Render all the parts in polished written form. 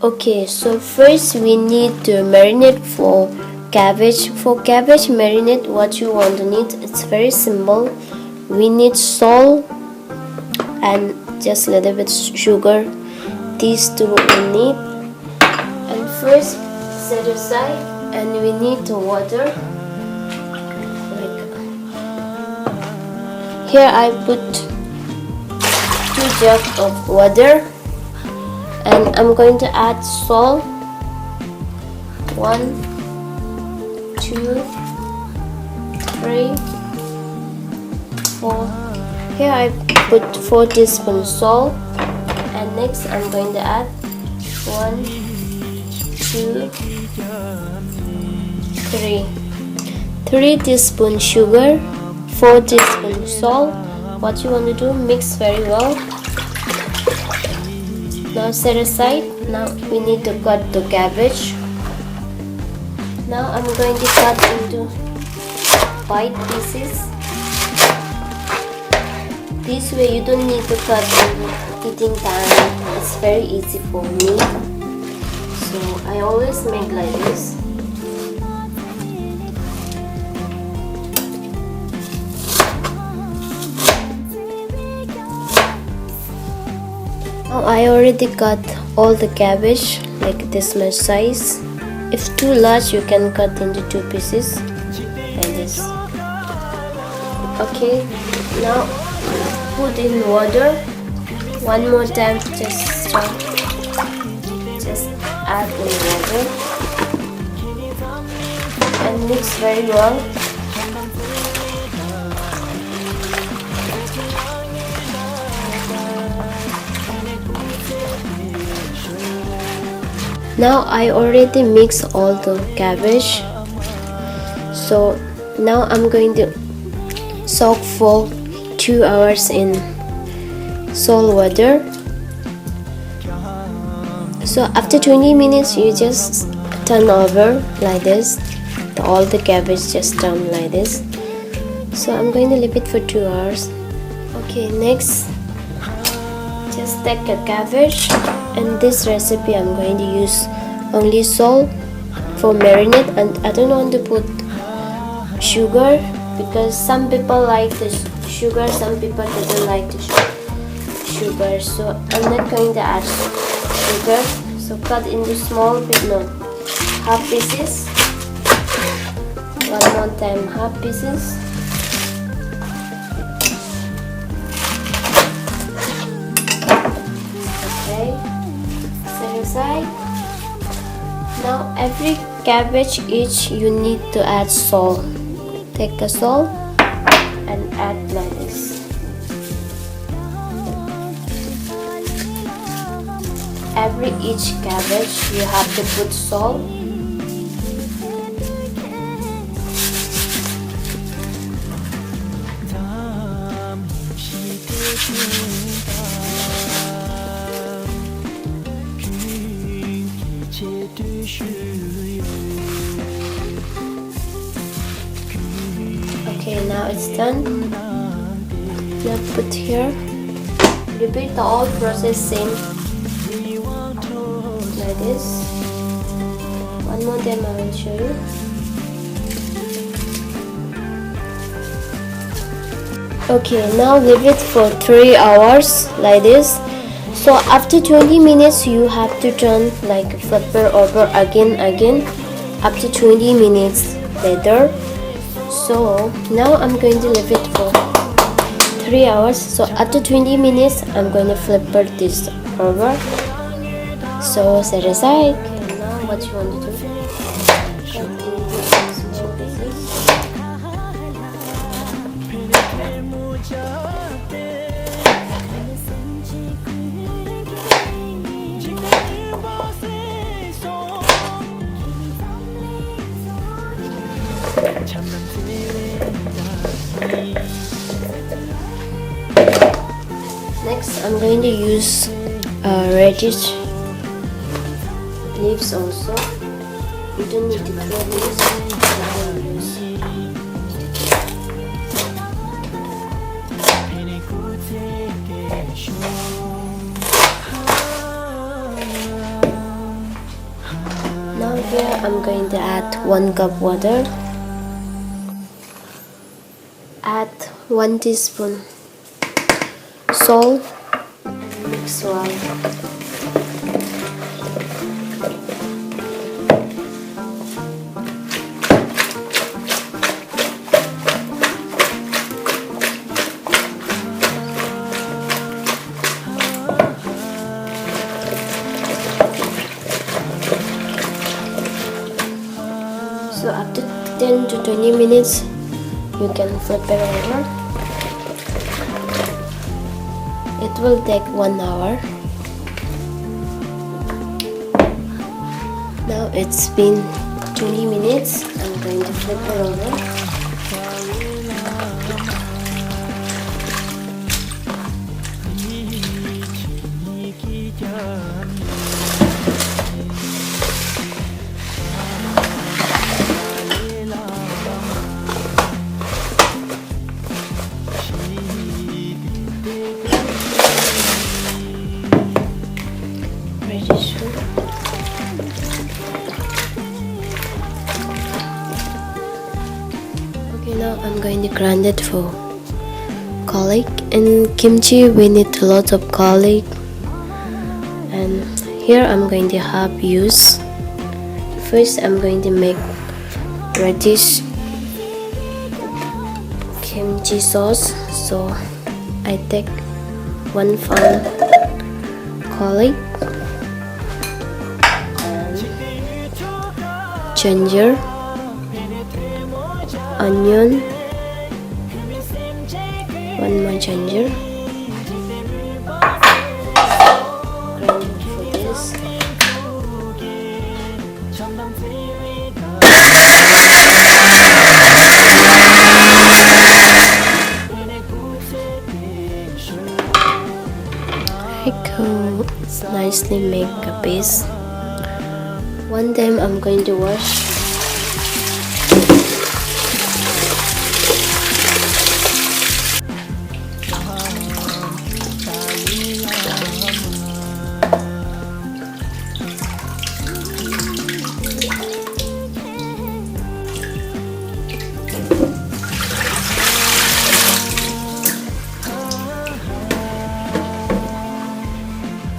Okay, so first we need to marinate for cabbage. For cabbage marinate, what you want to need, it's very simple. We need salt and just a little bit sugar. These two we need. And first set aside, and we need the water. Here I put 2 jugs of water, and I'm going to add salt. 1, 2, 3, 4. Here I put 4 teaspoons salt, and next I'm going to add 1, 2, 3. 3 teaspoons sugar, 4 teaspoons salt. What you want to do, mix very well. Now set aside. Now we need to cut the cabbage. Now I'm going to cut into 5 pieces. This way you don't need to cut in eating time. It's very easy for me. So I always make like this. Now I already cut all the cabbage like this much size. If too large, you can cut into 2 pieces like this. Okay, now put in water. One more time, just add in water and mix very well. Now I already mixed all the cabbage, so now I'm going to soak for 2 hours in salt water. So after 20 minutes you just turn over like this. All the cabbage just turn like this. So I'm going to leave it for 2 hours. Okay, next just take a cabbage, and this recipe I'm going to use only salt for marinade, and I don't want to put sugar because some people like the sugar, some people don't like the sugar, so I'm not going to add sugar. So cut into small half pieces. One more time, half pieces. Set aside. Now every cabbage each you need to add salt. Take a salt and add like this. Every each cabbage you have to put salt. Okay, now it's done. Now put here. Repeat the whole process same like this. One more time I will show you. Okay, now leave it for 3 hours like this. So after 20 minutes you have to turn like flipper over again after 20 minutes later. So now I'm going to leave it for 3 hours. So after 20 minutes I'm going to flipper this over. So set aside. Okay, now what you want to do, cut into small pieces. Next, I'm going to use radish leaves also. You don't need to throw leaves. Here I'm going to add 1 cup water. Add 1 teaspoon salt and mix well. So after 10 to 20 minutes, you can flip it over. It will take 1 hour. Now it's been 20 minutes. I'm going to flip it over. Okay, now I'm going to grind it for garlic. In kimchi we need a lot of garlic, and here I'm going to have use. First I'm going to make radish kimchi sauce. So I take 1 pound garlic, ginger, onion, 1 more ginger, grind for this. I go nicely make a paste. One time I'm going to wash.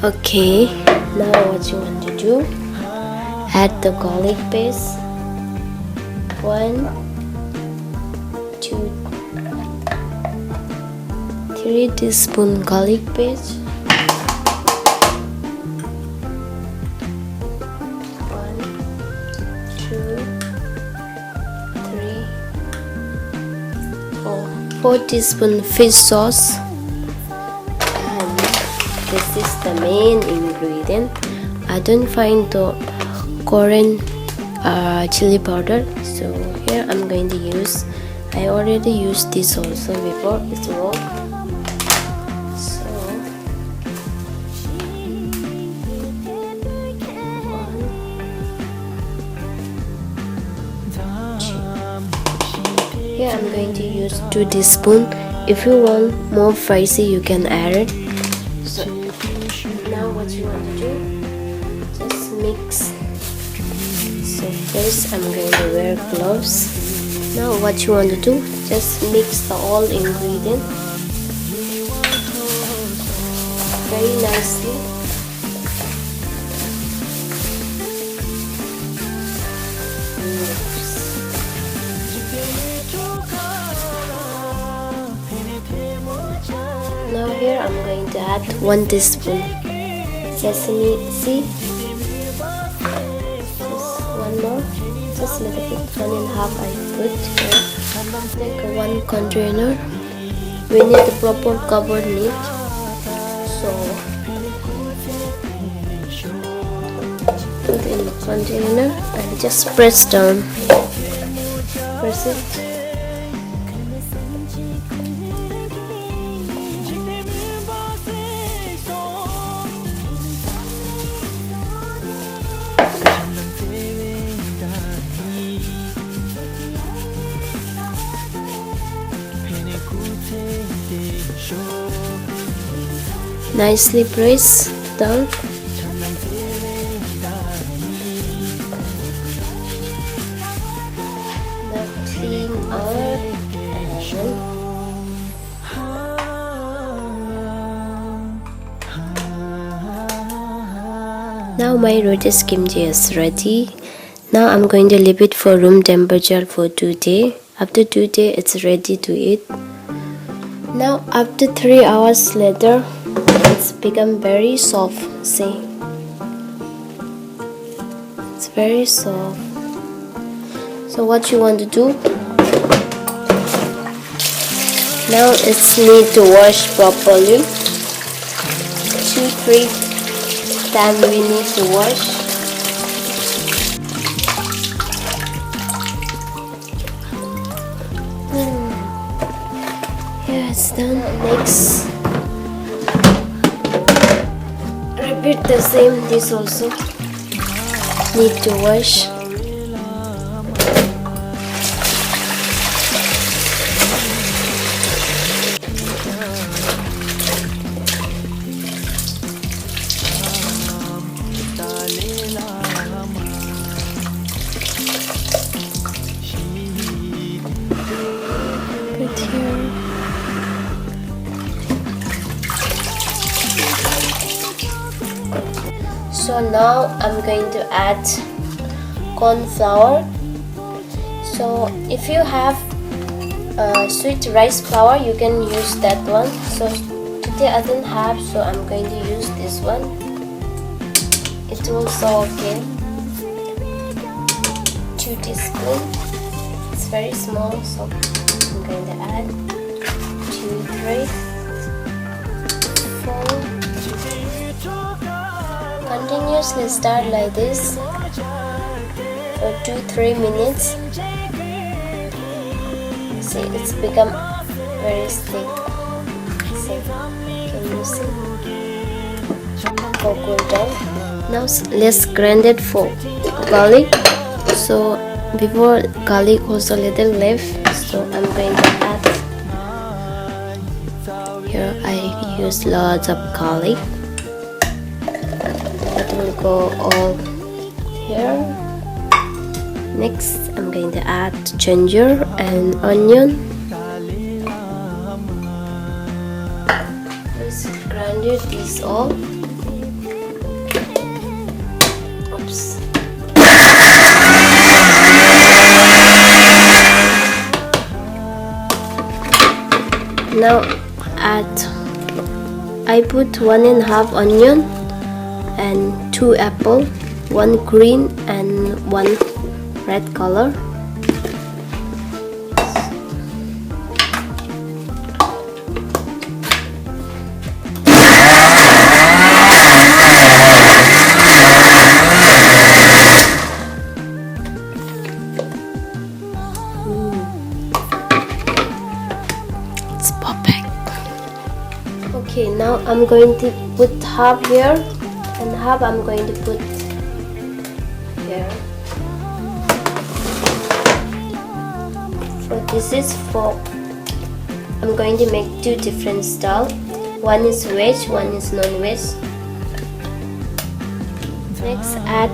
Okay, now what you want to do, add the garlic paste. 1, 2, 3 teaspoon garlic paste. 1, 2, 3, 4 teaspoon fish sauce. This is the main ingredient. I don't find the Korean chili powder, so here I'm going to use. I already used this also before. It's raw. So 1, 2. Here I'm going to use 2 teaspoons. If you want more spicy, you can add it. So now what you want to do, just mix. So first I'm going to wear gloves. Now what you want to do, just mix the all ingredient very nicely. Now here I'm going to add 1 teaspoon sesame seed. Just 1 more, just a little bit, 1.5 I put here. Take 1 container. We need the proper covered lid. So put in the container and just press down. Press it. Nicely press down. Now my radish kimchi is ready. Now I'm going to leave it for room temperature for 2 days. After 2 days, it's ready to eat. Now after 3 hours later, it's become very soft. See, it's very soft. So what you want to do? Now it's need to wash properly. 2-3 times we need to wash. Yeah, it's done. Next, repeat the same. This also need to wash. Put here. So now I'm going to add corn flour. So if you have sweet rice flour, you can use that one. So today I don't have, so I'm going to use this one. It will so okay. 2 teaspoons. It's very small, so I'm going to add 2, 3, 4. Continuously start like this for 2-3 minutes. See, it's become very thick. See, can you see? For cool down. Now let's grind it for garlic. So before garlic was a little left, so I'm going to add. Here I use lots of garlic. It will go all here. Next, I'm going to add ginger and onion. Just grind this all. Oops. Now I put 1½ onion and 2 apple, 1 green and 1 red color. It's perfect. Okay, now I'm going to put half here and half I'm going to put here. So this is for, I'm going to make 2 different styles. One is veg, one is non-veg. Next, add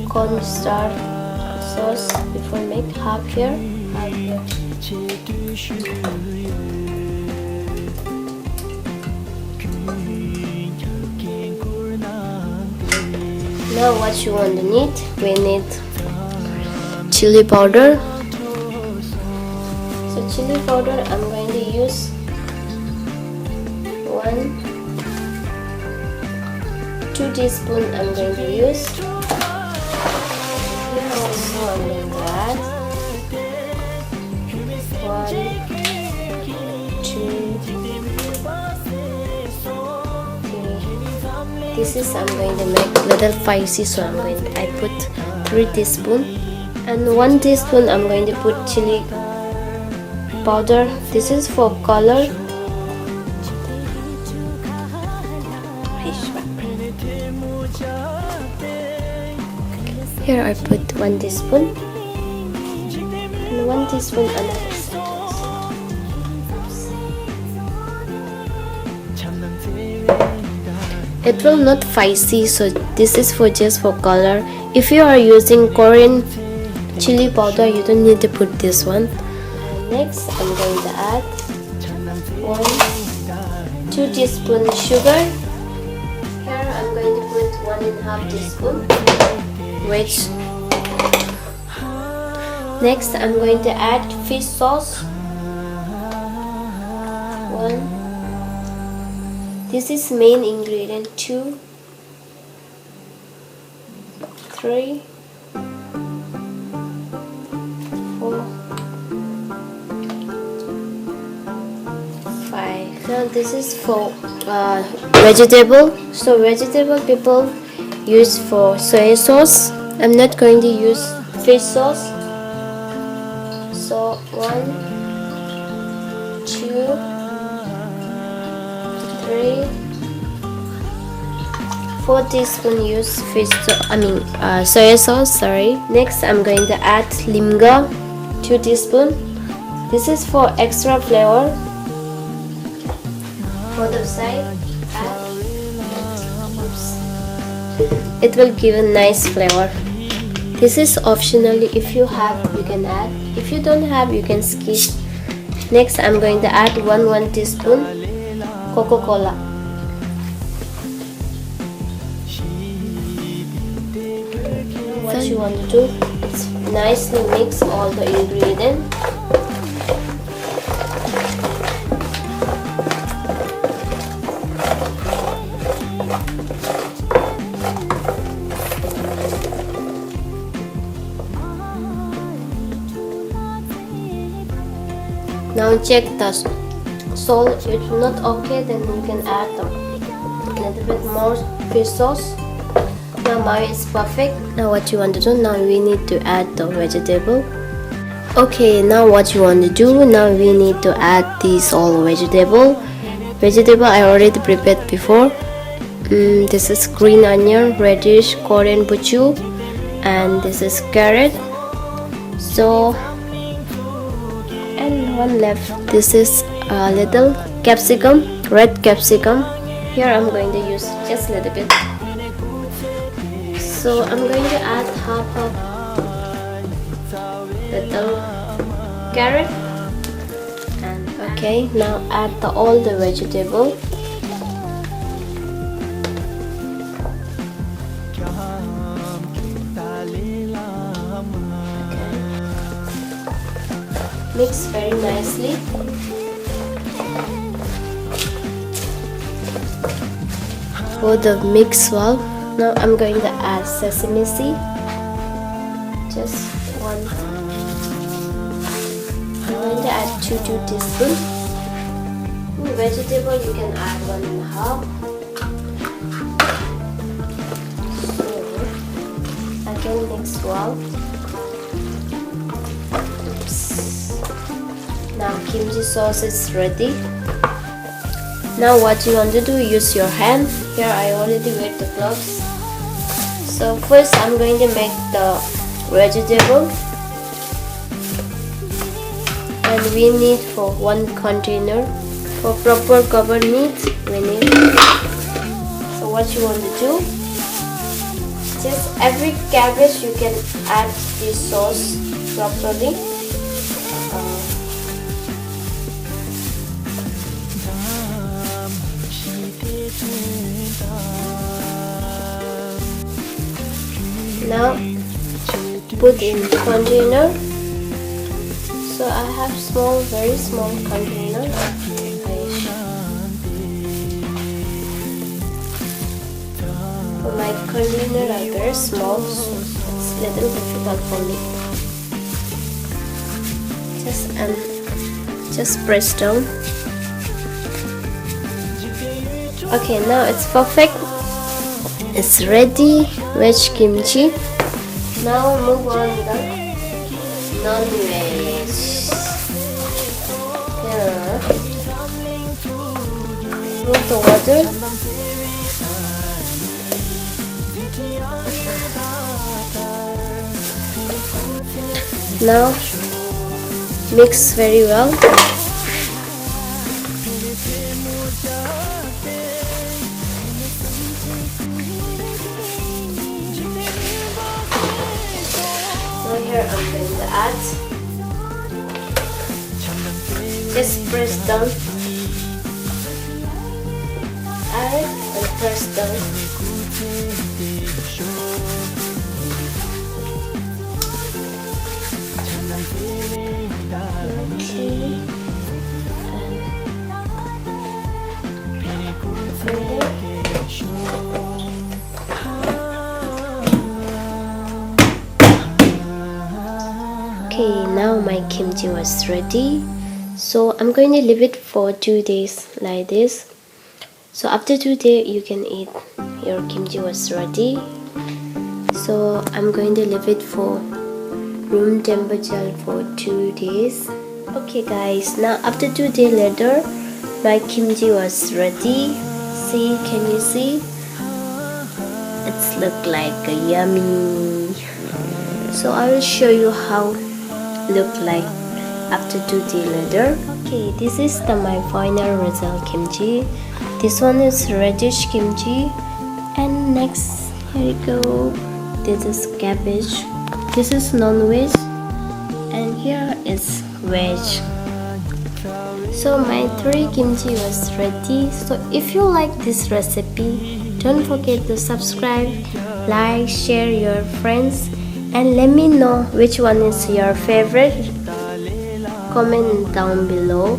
cornstarch sauce. Before make half here, half here. Now what you want to need? We need chili powder. So chili powder I'm going to use 2 teaspoons I'm going to use. Here also I'm going to add 1, 2, 3. This is I'm going to make little spicy, so I put 3 teaspoons and 1 teaspoon I'm going to put chili powder. This is for color. Here I put 1 teaspoon and 1 teaspoon another. It will not spicy, so this is for just for color. If you are using Korean chili powder, you don't need to put this one. Next, I'm going to add 2 teaspoons sugar. Here I'm going 1/2 teaspoon, which next I'm going to add fish sauce. 1. This is main ingredient. 2, 3, 4, 5. Now this is for vegetable. So vegetable people use for soy sauce. I'm not going to use fish sauce. So 1, 2, 3, 4 teaspoon use soy sauce. Sorry. Next, I'm going to add limga, 2 teaspoon. This is for extra flavor. For the side, it will give a nice flavor. This is optional. If you have, you can add. If you don't have, you can skip. Next, I'm going to add 1 teaspoon Coca-Cola. What you want to do is nicely mix all the ingredients. Now check the salt. If it's not okay, then you can add a little bit more fish sauce. Now it's perfect. Now what you want to do? Now we need to add the vegetable. Okay, now what you want to do? Now we need to add these all vegetable. Vegetable I already prepared before. This is green onion, radish, Korean buchu, and this is carrot. So and one left. This is a little capsicum, red capsicum. Here I'm going to use just a little bit. So I'm going to add half of little carrot. And okay, now add all the vegetable. Mix very nicely. For the mix well, now I'm going to add sesame seed. Just 1. I'm going to add 2 teaspoons. Vegetable you can add 1/2. So again mix well. Now kimchi sauce is ready. Now what you want to do, use your hand. Here I already wear the gloves. So first I'm going to make the vegetable. And we need for 1 container. For proper covered meat, we need. So what you want to do, just every cabbage you can add this sauce properly. Now put in container. So I have very small container. My container are very small, so it's a little difficult for me. Just press down. Okay, now it's perfect. It's ready. Veg kimchi. Now move on the non-veg. Remove the water. Now mix very well. Now here I'm going to add. Just press down. Add and press down. Okay, now my kimchi was ready. So I'm going to leave it for 2 days like this. So after 2 days you can eat. Your kimchi was ready. So I'm going to leave it for room temperature for 2 days. Okay guys, now after 2 days later, my kimchi was ready. See, can you see? It's look like a yummy. So I will show you how look like after 2 days later. Okay, this is my final result kimchi. This one is radish kimchi, and next, here you go. This is cabbage. This is non-veg, and here is veg. So my 3 kimchi was ready. So if you like this recipe, don't forget to subscribe, like, share your friends, and let me know which one is your favorite. Comment down below.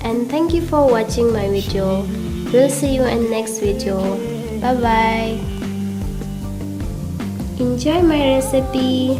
And thank you for watching my video. We'll see you in next video. Bye bye. Enjoy my recipe.